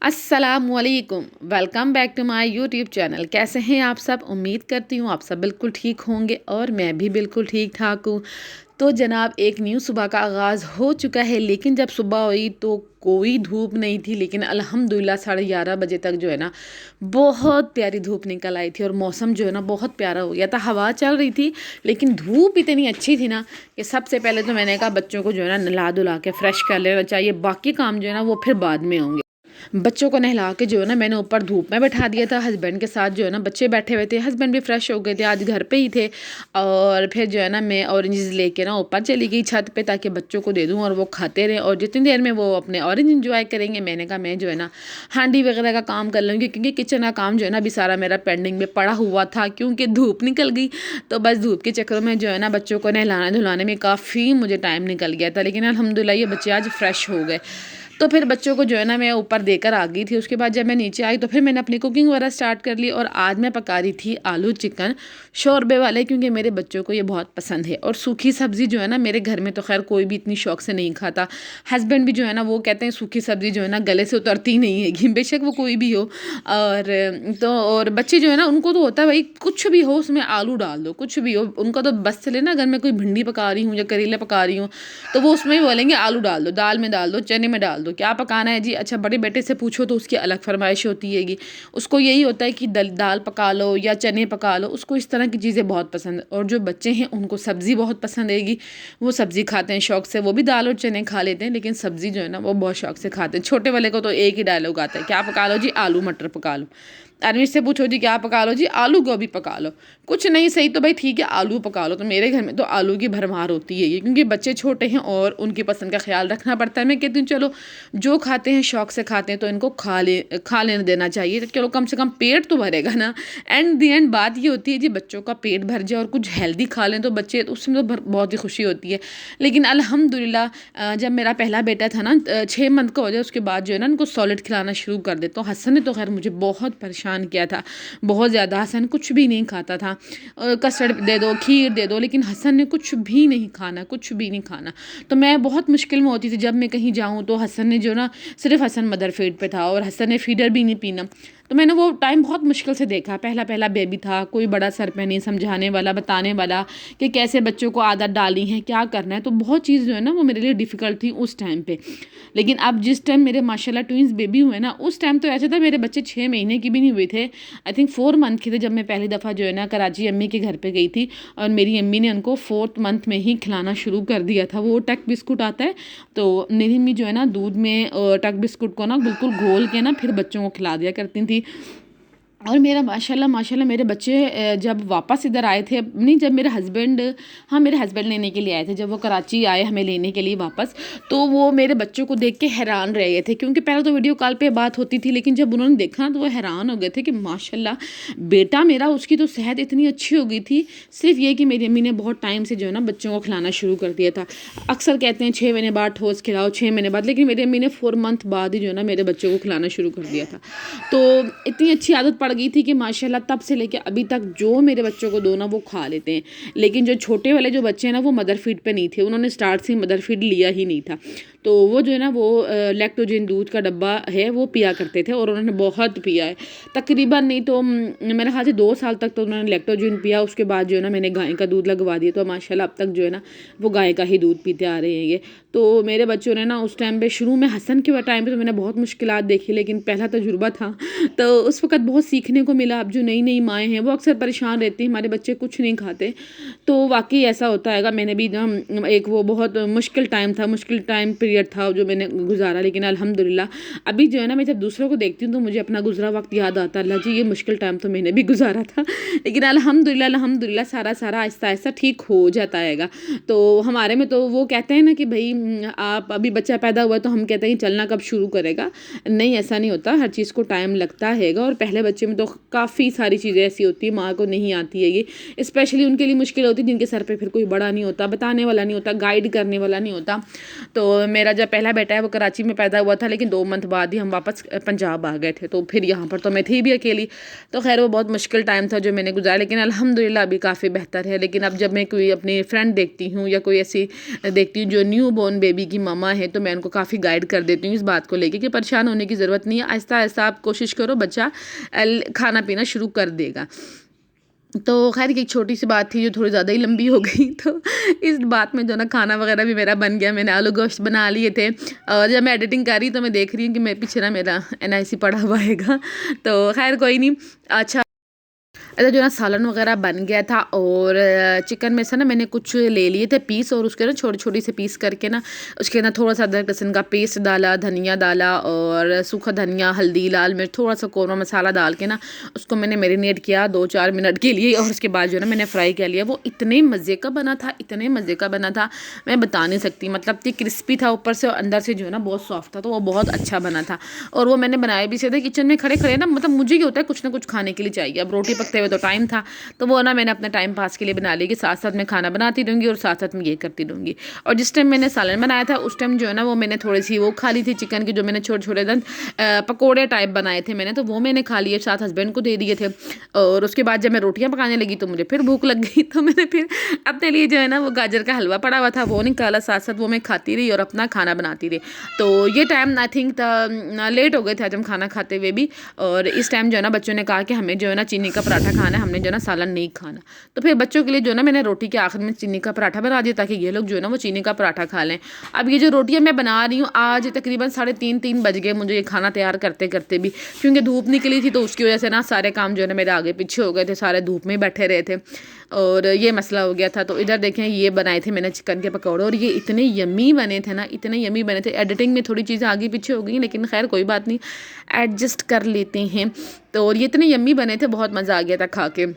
अस्सलामुअलैकुम, welcome back to my YouTube channel. कैसे हैं आप सब? उम्मीद करती हूँ आप सब बिल्कुल ठीक होंगे और मैं भी बिल्कुल ठीक ठाक हूँ। तो जनाब एक न्यू सुबह का आगाज़ हो चुका है, लेकिन जब सुबह हुई तो कोई धूप नहीं थी, लेकिन अल्हम्दुलिल्लाह 11:30 बजे तक जो है ना बहुत प्यारी धूप निकल आई थी और मौसम जो है ना बहुत प्यारा हो गया था। हवा चल रही थी लेकिन धूप इतनी अच्छी थी ना कि सबसे पहले तो मैंने कहा बच्चों को जो है ना नहला धुला के फ्रेश कर लेना चाहिए, बाकी काम जो है ना वो फिर बाद में होंगे। बच्चों को नहला के जो है ना मैंने ऊपर धूप में बैठा दिया था। हस्बैंड के साथ जो है ना बच्चे बैठे हुए थे, हस्बैंड भी फ्रेश हो गए थे, आज घर पे ही थे। और फिर जो है ना मैं ऑरेंजेस लेके ना ऊपर चली गई छत पे ताकि बच्चों को दे दूँ और वो खाते रहें, और जितनी देर में वो अपने ऑरेंज इंजॉय करेंगे मैंने कहा मैं जो है ना हांडी वगैरह का काम कर लूँगी, क्योंकि किचन का काम जो है ना अभी सारा मेरा पेंडिंग में पड़ा हुआ था क्योंकि धूप निकल गई। तो बस धूप के चक्कर में जो है ना बच्चों को नहलाने धुलाने में काफ़ी मुझे टाइम निकल गया था, लेकिन अल्हम्दुलिल्लाह ये बच्चे आज फ्रेश हो गए। तो फिर बच्चों को जो है ना मैं ऊपर देकर आ गई थी। उसके बाद जब मैं नीचे आई तो फिर मैंने अपनी कुकिंग वगैरह स्टार्ट कर ली, और आज मैं पका रही थी आलू चिकन शोरबे वाले, क्योंकि मेरे बच्चों को ये बहुत पसंद है। और सूखी सब्ज़ी जो है ना मेरे घर में तो खैर कोई भी इतनी शौक से नहीं खाता। हस्बैंड भी जो है ना वो कहते हैं सूखी सब्ज़ी जो है ना गले से उतरती नहीं है, बेशक वो कोई भी हो। और बच्चे जो है ना उनको तो होता है भाई कुछ भी हो उसमें आलू डाल दो, कुछ भी हो उनका तो बस चले ना। अगर मैं कोई भिंडी पका रही हूँ या करेला पका रही हूँ तो वो उसमें भी बोलेंगे आलू डाल दो, दाल में डाल दो, चने में डाल दो, क्या पकाना है जी? अच्छा बड़े बेटे से पूछो तो उसकी अलग फरमाइश होती हैगी। उसको यही होता है कि दाल पका लो या चने पका लो, उसको इस तरह की चीज़ें बहुत पसंद। और जो बच्चे हैं उनको सब्ज़ी बहुत पसंद हैगी, वो सब्ज़ी खाते हैं शौक से। वो भी दाल और चने खा लेते हैं लेकिन सब्ज़ी जो है ना वो बहुत शौक से खाते हैं। छोटे वाले को तो एक ही डायलॉग आता है, क्या पका लो जी? आलू मटर पका लो। अरविंद से पूछो जी क्या पका लो जी? आलू गोभी पका लो। कुछ नहीं सही तो भाई ठीक है आलू पका लो। तो मेरे घर में तो आलू की भरमार होती है ये, क्योंकि बच्चे छोटे हैं और उनकी पसंद का ख्याल रखना पड़ता है। मैं कहती हूँ चलो जो खाते हैं शौक से खाते हैं तो इनको खा लेने देना चाहिए, तो चलो कम से कम पेट तो भरेगा ना। एंड दी एंड बात ये होती है जी बच्चों का पेट भर जाए और कुछ हेल्दी खा लें तो बच्चे तो उसमें तो बहुत ही खुशी होती है। लेकिन अल्हम्दुलिल्लाह जब मेरा पहला बेटा था ना 6 मंथ का हो जाए उसके बाद जो है ना उनको सॉलिड खिलाना शुरू कर देता हूँ। हसन ने तो खैर मुझे बहुत परेशान किया था, बहुत ज़्यादा। हसन कुछ भी नहीं खाता था, कस्टर्ड दे दो, खीर दे दो, लेकिन हसन ने कुछ भी नहीं खाना, कुछ भी नहीं खाना। तो मैं बहुत मुश्किल में होती थी जब मैं कहीं जाऊँ तो। हसन ने जो ना सिर्फ हसन मदर फीड पे था और हसन ने फीडर भी नहीं पीना। तो मैंने वो टाइम बहुत मुश्किल से देखा। पहला पहला बेबी था, कोई बड़ा सर पे नहीं समझाने वाला, बताने वाला कि कैसे बच्चों को आदत डालनी है, क्या करना है। तो बहुत चीज़ जो है ना वो मेरे लिए डिफ़िकल्ट थी उस टाइम पे। लेकिन अब जिस टाइम मेरे माशाल्लाह ट्विंस बेबी हुए ना, उस टाइम तो ऐसा था मेरे बच्चे 6 महीने की भी नहीं हुए थे, आई थिंक 4 मंथ के थे जब मैं पहली दफ़ा जो है ना कराची अम्मी के घर पे गई थी। और मेरी अम्मी ने उनको 4th मंथ में ही खिलाना शुरू कर दिया था। वो टक बिस्कुट आता है तो मेरी अम्मी जो है ना दूध में टक बिस्कुट को ना बिल्कुल घोल के ना फिर बच्चों को खिला दिया करती थी। और मेरा माशाल्लाह माशाल्लाह मेरे बच्चे जब वापस इधर आए थे, नहीं जब मेरे हस्बैंड, हाँ मेरे हस्बैंड लेने के लिए आए थे, जब वो कराची आए हमें लेने के लिए वापस, तो वो मेरे बच्चों को देख के हैरान रह गए थे। क्योंकि पहले तो वीडियो कॉल पे बात होती थी, लेकिन जब उन्होंने देखा तो वो हैरान हो गए थे कि माशाल्लाह बेटा मेरा, उसकी तो सेहत इतनी अच्छी हो गई थी। सिर्फ ये कि मेरी अम्मी ने बहुत टाइम से जो है ना बच्चों को खिलाना शुरू कर दिया था। अक्सर कहते हैं 6 महीने बाद ठोस खिलाओ, 6 महीने बाद, लेकिन मेरी अम्मी ने 4 मंथ बाद ही जो है ना मेरे बच्चों को खिलाना शुरू कर दिया था। तो इतनी अच्छी आदत पड़ गई थी कि माशाल्लाह तब से लेके अभी तक जो मेरे बच्चों को दो ना वो खा लेते हैं। लेकिन जो छोटे वाले जो बच्चे हैं ना वो मदर फीड पे नहीं थे, उन्होंने स्टार्ट से मदर फीड लिया ही नहीं था। तो वो जो है ना वो लैक्टोजन दूध का डब्बा है वो पिया करते थे, और उन्होंने बहुत पिया है। तकरीबन नहीं तो मेरे ख्याल से 2 साल तक तो उन्होंने लैक्टोजन पिया। उसके बाद जो है ना मैंने गाय का दूध लगवा दिया, तो माशाल्लाह अब तक जो है ना वो गाय का ही दूध पीते आ रहे हैं ये। तो मेरे बच्चों ने ना उस टाइम पे शुरू में हसन के टाइम पे तो मैंने बहुत मुश्किलात देखी, लेकिन पहला तजुर्बा था तो उस वक्त बहुत सीखने को मिला। अब जो नई नई माएँ हैं वो अक्सर परेशान रहती हैं हमारे बच्चे कुछ नहीं खाते, तो वाकई ऐसा होता है। मैंने भी ना एक वो बहुत मुश्किल टाइम था, मुश्किल टाइम पीरियड था जो मैंने गुजारा, लेकिन अल्हम्दुलिल्लाह अभी जो है ना मैं जब दूसरों को देखती हूँ तो मुझे अपना गुजरा वक्त याद आता है। अल्लाह जी ये मुश्किल टाइम तो मैंने भी गुजारा था, लेकिन अल्हम्दुलिल्लाह अल्हम्दुलिल्लाह सारा सारा आहिस्ता आहिस्ता ठीक हो जाता हैगा। तो हमारे में तो वो कहते हैं ना कि भाई आप अभी बच्चा पैदा हुआ तो हम कहते हैं चलना कब शुरू करेगा। नहीं, ऐसा नहीं होता, हर चीज़ को टाइम लगता हैगा। और पहले बच्चे में तो काफ़ी सारी चीज़ें ऐसी होती है माँ को नहीं आती है, ये स्पेशली उनके लिए मुश्किल होती है जिनके सर पे फिर कोई बड़ा नहीं होता, बताने वाला नहीं होता, गाइड करने वाला नहीं होता। तो मेरा जो पहला बेटा है वो कराची में पैदा हुआ था, लेकिन 2 मंथ बाद ही हम वापस पंजाब आ गए थे, तो फिर यहाँ पर तो मैं थी भी अकेली। तो खैर वो बहुत मुश्किल टाइम था जो मैंने गुजारा, लेकिन अल्हम्दुलिल्लाह अभी काफ़ी बेहतर है। लेकिन अब जब मैं कोई अपनी फ्रेंड देखती हूँ या कोई ऐसी देखती हूँ जो न्यू बॉर्न बेबी की ममा है, तो मैं उनको काफ़ी गाइड कर देती हूँ इस बात को लेके कि परेशान होने की ज़रूरत नहीं है, आहिस्ता आहिस्ता आप कोशिश करो, बच्चा खाना पीना शुरू कर देगा। तो खैर एक छोटी सी बात थी जो थोड़ी ज़्यादा ही लंबी हो गई, तो इस बात में जो ना खाना वगैरह भी मेरा बन गया। मैंने आलू गोश्त बना लिए थे, और जब मैं एडिटिंग कर रही तो मैं देख रही हूँ कि मैं पीछे ना मेरा NIC पड़ा हुआ हैगा। तो खैर कोई नहीं, अच्छा जो ना सालन वगैरह बन गया था। और चिकन में से ना मैंने कुछ ले लिए थे पीस, और उसके ना छोटी छोटी से पीस करके ना उसके अंदर थोड़ा सा अदरक लहसुन का पेस्ट डाला, धनिया डाला, और सूखा धनिया, हल्दी, लाल मिर्च, थोड़ा सा कौरमा मसाला डाल के ना उसको मैंने मैरिनेट किया 2-4 मिनट के लिए, और उसके बाद जो है ना मैंने फ्राई कर लिया। वो इतने मज़े का बना था, इतने मज़े का बना था, मैं बता नहीं सकती। मतलब कि क्रिस्पी था ऊपर से, और अंदर से जो है ना बहुत सॉफ्ट था, तो वो बहुत अच्छा बना था। और वो मैंने बनाया भी सीधे किचन में खड़े खड़े ना, मतलब मुझे क्या होता है कुछ ना कुछ खाने के लिए चाहिए। अब रोटी पकते हुए तो टाइम था, तो वो ना मैंने अपने टाइम पास के लिए बना ली कि साथ साथ मैं खाना बनाती रहूँगी और साथ साथ मैं ये करती रहूँगी। और जिस टाइम मैंने सालन बनाया था उस टाइम जो है ना वो मैंने थोड़ी सी वो खा ली थी चिकन की, जो मैंने छोटे छोटे पकोड़े टाइप बनाए थे मैंने, तो वो मैंने खा लिए, साथ हस्बैंड को दे दिए थे। और उसके बाद जब मैं रोटियां पकाने लगी तो मुझे फिर भूख लग गई, तो मैंने फिर अपने लिए जो है ना वो गाजर का हलवा पड़ा हुआ था वो निकाला, साथ साथ वो मैं खाती रही और अपना खाना बनाती रही। तो ये टाइम आई थिंक लेट हो गए थे आज हम खाना खाते हुए भी। और इस टाइम जो है ना बच्चों ने कहा कि हमें जो है ना चीनी का पराठा खाना है, हमने जो है ना सालन नहीं खाना। तो फिर बच्चों के लिए जो है ना मैंने रोटी के आखिर में चीनी का पराठा बना दिया, ताकि ये लोग जो है ना वो चीनी का पराठा खा लें। अब ये जो रोटियां मैं बना रही हूँ, आज तकरीबन 3:30 बज गए मुझे ये खाना तैयार करते करते भी, क्योंकि धूप निकली थी, तो उसकी वजह से ना सारे काम जो है ना मेरे आगे पीछे हो गए थे, सारे धूप में ही बैठे रहे थे, और ये मसला हो गया था। तो इधर देखें ये बनाए थे मैंने चिकन के पकौड़े, और ये इतने यम्मी बने थे ना, इतने यम्मी बने थे। एडिटिंग में थोड़ी चीज़ें आगे पीछे हो गई, लेकिन खैर कोई बात नहीं, एडजस्ट कर लेते हैं। तो और ये इतने यम्मी बने थे, बहुत मज़ा आ गया था खा के।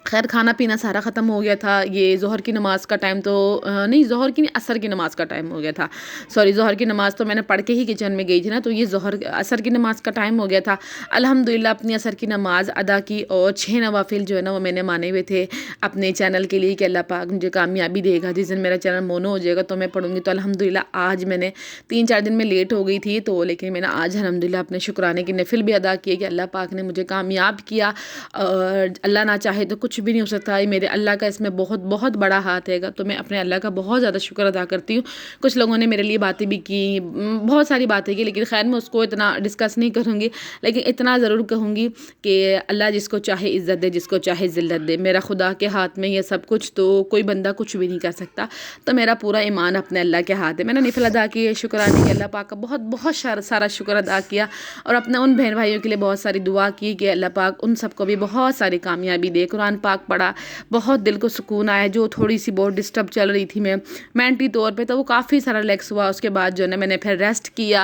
खैर खाना पीना सारा ख़त्म हो गया था। ये ज़ोहर की नमाज़ का टाइम तो नहीं, ज़ोहर की नहीं, असर की नमाज़ का टाइम हो गया था। सॉरी, ज़ोहर की नमाज़ तो मैंने पढ़ के ही किचन में गई थी ना, तो ये असर की नमाज़ का टाइम हो गया था। अल्हम्दुलिल्लाह अपनी असर की नमाज़ अदा की, और 6 नवाफिल जो है ना वो मैंने माने हुए थे अपने चैनल के लिए कि अल्लाह पाक मुझे कामयाबी देगा। जिस दिन मेरा चैनल मोनो हो जाएगा तो मैं पढ़ूँगी। तो अल्हम्दुलिल्लाह आज मैंने 3-4 दिन में लेट हो गई थी, तो लेकिन मैंने आज अल्हम्दुलिल्लाह अपने शुक्राने की नफिल भी अदा किए कि अल्लाह पाक ने मुझे कामयाब किया, और अल्लाह ना चाहे तो कुछ भी नहीं हो सकता। मेरे अल्लाह का इसमें बहुत बहुत बड़ा हाथ हैगा, तो मैं अपने अल्लाह का बहुत ज़्यादा शुक्र अदा करती हूँ। कुछ लोगों ने मेरे लिए बातें भी की, बहुत सारी बातें की, लेकिन खैर मैं उसको इतना डिस्कस नहीं करूँगी, लेकिन इतना ज़रूर कहूँगी कि अल्लाह जिसको चाहे इज़्ज़त दे, जिसको चाहे ज़िल्लत दे। मेरा खुदा के हाथ में ये सब कुछ, तो कोई बंदा कुछ भी नहीं कर सकता। तो मेरा पूरा ईमान अपने अल्लाह के हाथ है। मैंने नफिल अदा किए, शुक्राने की अल्लाह पाक का बहुत बहुत सारा शुक्र अदा किया, और अपने उन बहन भाइयों के लिए बहुत सारी दुआ की कि अल्लाह पाक उन सबको भी बहुत सारी कामयाबी दे। कुरान पाक पढ़ा, बहुत दिल को सुकून आया। जो थोड़ी सी बहुत डिस्टर्ब चल रही थी मैं मेंटली तौर पे, तो वो काफ़ी सारा रिलैक्स हुआ। उसके बाद जो है ना मैंने फिर रेस्ट किया,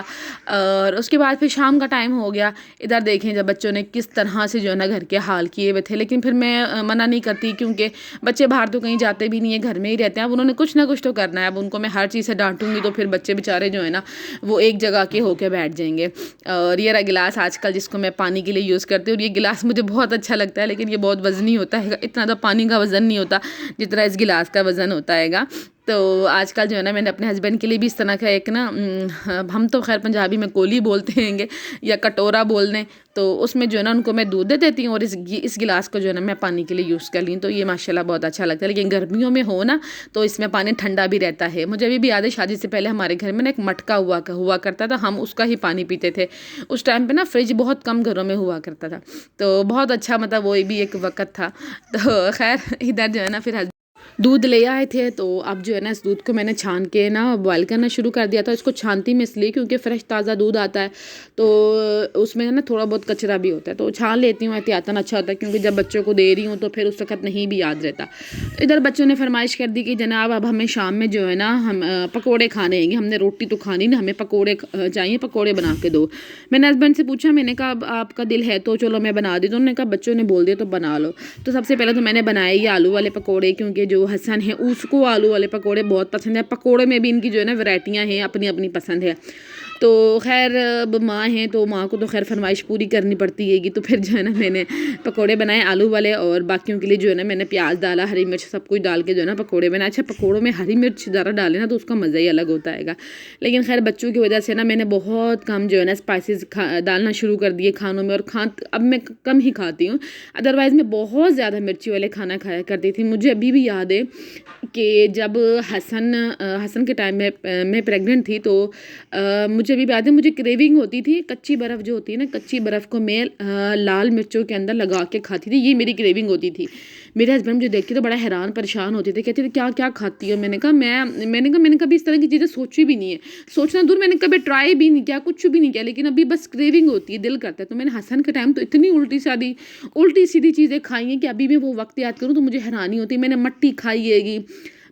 और उसके बाद फिर शाम का टाइम हो गया। इधर देखें जब बच्चों ने किस तरह से जो है ना घर के हाल किए हुए थे, लेकिन फिर मैं मना नहीं करती, क्योंकि बच्चे बाहर तो कहीं जाते भी नहीं है, घर में ही रहते हैं। अब उन्होंने कुछ ना कुछ तो करना है। अब उनको मैं हर चीज़ से डांटूंगी तो फिर बच्चे बेचारे जो है ना वो एक जगह के होके बैठ जाएंगे। और ये रहा गिलास आजकल जिसको मैं पानी के लिए यूज़ करती हूँ, और ये गिलास मुझे बहुत अच्छा लगता है, लेकिन ये बहुत वज़नी होता है, इतना तो पानी का वज़न नहीं होता जितना इस गिलास का वज़न होता हैगा। तो आजकल जो है ना मैंने अपने हस्बैंड के लिए भी इस तरह का एक ना, हम तो खैर पंजाबी में कोली बोलते हैंगे या कटोरा बोल दें, तो उसमें जो है ना उनको मैं दूध दे देती हूँ, और इस गिलास को जो है ना मैं पानी के लिए यूज़ कर ली। तो ये माशाल्लाह बहुत अच्छा लगता है। लेकिन गर्मियों में हो ना तो इसमें पानी ठंडा भी रहता है। मुझे अभी भी याद है, शादी से पहले हमारे घर में ना एक मटका हुआ करता था, हम उसका ही पानी पीते थे। उस टाइम पे ना फ्रिज बहुत कम घरों में हुआ करता था, तो बहुत अच्छा, मतलब वो भी एक वक्त था। तो खैर इधर जो है ना फिर दूध ले आए थे, तो अब जो है ना इस दूध को मैंने छान के ना बॉयल करना शुरू कर दिया था। इसको छानती मैं इसलिए क्योंकि फ्रेश ताज़ा दूध आता है, तो उसमें ना थोड़ा बहुत कचरा भी होता है, तो छान लेती हूँ एहतियातन, अच्छा होता है, क्योंकि जब बच्चों को दे रही हूँ तो फिर उस वक्त नहीं भी याद रहता। तो इधर बच्चों ने फरमाइश कर दी कि जनाब अब हमें शाम में जो है ना हम पकौड़े खाने आएंगे, हमने रोटी तो खानी ना, हमें पकौड़े चाहिए, पकौड़े बना के दो। मैंने हस्बैंड से पूछा, मैंने कहा अब आपका दिल है तो चलो मैं बना दी, तो उन्होंने कहा बच्चों ने बोल दिया तो बना लो। तो सबसे पहले तो मैंने बनाए ये आलू वाले पकौड़े, क्योंकि जो हसन है उसको आलू वाले पकौड़े बहुत पसंद है। पकौड़े में भी इनकी जो है ना वैरायटियाँ हैं, अपनी अपनी पसंद है। तो खैर अब माँ हैं तो माँ को तो खैर फरमाइश पूरी करनी पड़ती है। तो फिर जो है ना मैंने पकोड़े बनाए आलू वाले, और बाकियों के लिए जो है ना मैंने प्याज डाला, हरी मिर्च सब कुछ डाल के जो है ना पकोड़े बनाए। अच्छा, पकोड़ों में हरी मिर्च ज़्यादा डालें ना तो उसका मज़ा ही अलग होता है। लेकिन खैर बच्चों की वजह से ना मैंने बहुत कम जो है ना स्पाइसेस डालना शुरू कर दिए खानों में, और अब मैं कम ही खाती हूँ। अदरवाइज़ मैं बहुत ज़्यादा मिर्ची वाले खाना खाया करती थी। मुझे अभी भी याद है कि जब हसन के टाइम में मैं प्रेग्नेंट थी तो मुझे अभी याद है, मुझे क्रेविंग होती थी कच्ची बर्फ़ जो होती है ना, कच्ची बर्फ़ को मैं लाल मिर्चों के अंदर लगा के खाती थी। ये मेरी क्रेविंग होती थी। मेरे हस्बैंड मुझे देख के तो बड़ा हैरान परेशान होते थे, कहते थे क्या क्या खाती हो। मैंने कभी इस तरह की चीज़ें सोची भी नहीं है, सोचना दूर, मैंने कभी ट्राई भी नहीं किया, कुछ भी नहीं किया, लेकिन अभी बस क्रेविंग होती है, दिल करता है। तो मैंने हसन के टाइम तो इतनी उल्टी सीधी चीज़ें खाई हैं कि अभी मैं वो वक्त याद करूँ तो मुझे हैरानी होती है। मैंने मट्टी खाई हैगी,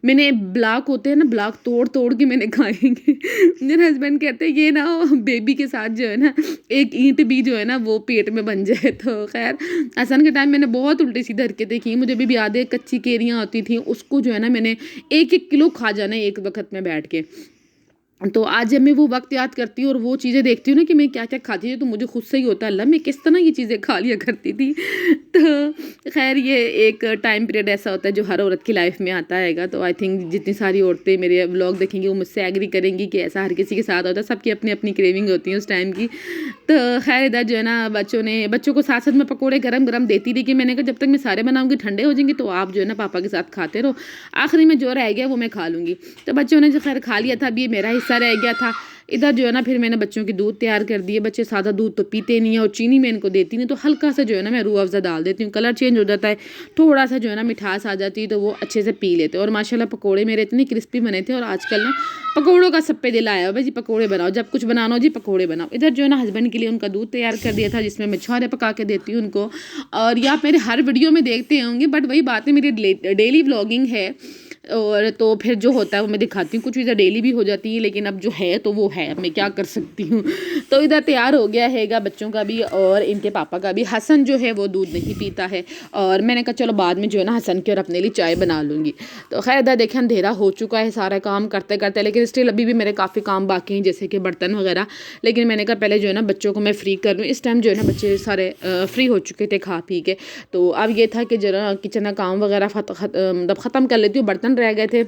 मैंने ब्लॉक होते हैं ना, ब्लॉक तोड़ तोड़ के मैंने खाएंगे। मेरे हस्बैंड कहते हैं ये ना बेबी के साथ जो है ना एक ईंट भी जो है ना वो पेट में बन जाए। तो खैर हसन के टाइम मैंने बहुत उल्टी सीधी हरकतें की। मुझे भी याद है कच्ची केरियाँ होती थी, उसको जो है ना मैंने 1-1 किलो खा जाना एक वक्त में बैठ के। तो आज जब मैं वो वक्त याद करती हूँ और वो चीज़ें देखती हूँ ना कि मैं क्या क्या खाती थी, तो मुझे खुद से ही होता है अल्लाह मैं किस तरह ये चीज़ें खा लिया करती थी। तो खैर ये एक टाइम पीरियड ऐसा होता है जो हर औरत की लाइफ में आता है। तो आई थिंक जितनी सारी औरतें मेरे व्लॉग देखेंगी वो मुझसे एग्री करेंगी कि ऐसा हर किसी के साथ होता है, सबकी अपनी अपनी क्रेविंग होती है उस टाइम की। तो खैर इधर जो है ना बच्चों को साथ साथ में पकौड़े गरम गरम देती रही कि मैंने कहा जब तक मैं सारे बनाऊंगी ठंडे हो जाएंगे, तो आप जो है ना पापा के साथ खाते रहो, आखिरी में जो रह गया वो मैं खा लूँगी। तो बच्चों ने जो खैर खा लिया था, अब ये मेरा हिस्सा रह गया था। इधर जो है ना फिर मैंने बच्चों की दूध तैयार कर दिए। बच्चे सादा दूध तो पीते नहीं है, और चीनी मैं इनको देती नहीं, तो हल्का सा जो है ना मैं रूह अफ़ज़ा डाल देती हूँ, कलर चेंज हो जाता है, थोड़ा सा जो है ना मिठास आ जाती है, तो वो अच्छे से पी लेते हैं। और माशाल्लाह पकोड़े मेरे इतने क्रिस्पी बने थे। और आजकल ना पकोड़ों का सब पे दिल आया भाई जी, पकोड़े बनाओ, जब कुछ बनाना हो जी पकोड़े बनाओ। इधर जो है ना हस्बैंड के लिए उनका दूध तैयार कर दिया था, जिसमें मैं छुहारे पका के देती हूँ उनको। और ये आप मेरे हर वीडियो में देखते होंगे, बट वही बात है, मेरी डेली व्लॉगिंग है, और तो फिर जो होता है वो मैं दिखाती हूँ। कुछ चीज़ें डेली भी हो जाती है, लेकिन अब जो है तो वो है, अब मैं क्या कर सकती हूँ। तो इधर तैयार हो गया हैगा बच्चों का भी और इनके पापा का भी। हसन जो है वो दूध नहीं पीता है, और मैंने कहा चलो बाद में जो है ना हसन की और अपने लिए चाय बना लूँगी। तो खैर इधर देखें अंधेरा हो चुका है सारा काम करते करते, लेकिन स्टिल अभी भी मेरे काफ़ी काम बाकी हैं, जैसे कि बर्तन वगैरह। लेकिन मैंने कहा पहले जो है ना बच्चों को मैं फ्री कर लूँ। इस टाइम जो है ना बच्चे सारे फ्री हो चुके थे खा पी के। तो अब ये था कि जरा किचन का काम वगैरह मतलब ख़त्म कर लेती हूँ। बर्तन रह गए थे,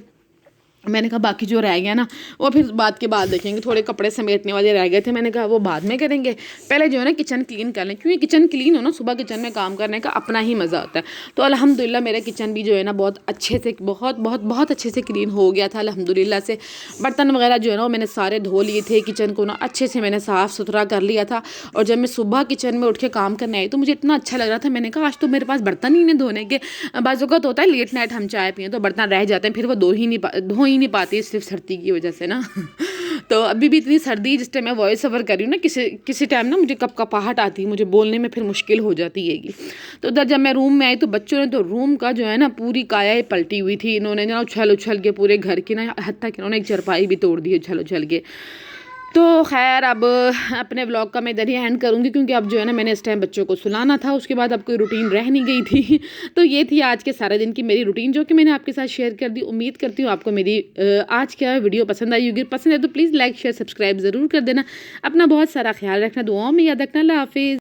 मैंने कहा बाकी जो रह गया ना वो फिर बाद के बाद देखेंगे। थोड़े कपड़े समेटने वाले रह गए थे, मैंने कहा वो बाद में करेंगे, पहले जो है ना किचन क्लीन कर लें, क्योंकि किचन क्लीन हो ना सुबह किचन में काम करने का अपना ही मज़ा होता है। तो अल्हम्दुलिल्लाह मेरा किचन भी जो है ना बहुत अच्छे से बहुत अच्छे से क्लीन हो गया था अल्हम्दुलिल्लाह से। बर्तन वगैरह जो है ना वो मैंने सारे धो लिए थे, किचन को ना अच्छे से मैंने साफ़ सुथरा कर लिया था। और जब मैं सुबह किचन में उठ के काम करने आई तो मुझे इतना अच्छा लग रहा था, मैंने कहा आज तो मेरे पास बर्तन ही नहीं धोने के। बाज़ औक़ात होता है लेट नाइट हम चाय पिए तो बर्तन रह जाते हैं, फिर वो धो ही नहीं पाती सिर्फ सर्दी की वजह से ना। तो अभी भी इतनी सर्दी, जिस टाइम मैं वॉइस ओवर कर रही हूँ ना, किसी टाइम ना मुझे कपकपाहट आती है, मुझे बोलने में फिर मुश्किल हो जाती है। तो उधर जब मैं रूम में आई तो बच्चों ने तो रूम का जो है ना पूरी काया ही पलटी हुई थी। इन्होंने ना उछल के पूरे घर की ना, हत्ता कि इन्होंने एक चारपाई भी तोड़ दी उछल के। तो खैर अब अपने व्लॉग का मैं इधर ही एंड करूँगी, क्योंकि अब जो है ना मैंने इस टाइम बच्चों को सुलाना था, उसके बाद अब कोई रूटीन रह नहीं गई थी। तो ये थी आज के सारे दिन की मेरी रूटीन, जो कि मैंने आपके साथ शेयर कर दी। उम्मीद करती हूँ आपको मेरी आज क्या वीडियो पसंद आई होगी। पसंद है तो प्लीज़ लाइक शेयर सब्सक्राइब ज़रूर कर देना। अपना बहुत सारा ख्याल रखना, दुआओं में याद रखना। अल्लाह हाफिज़।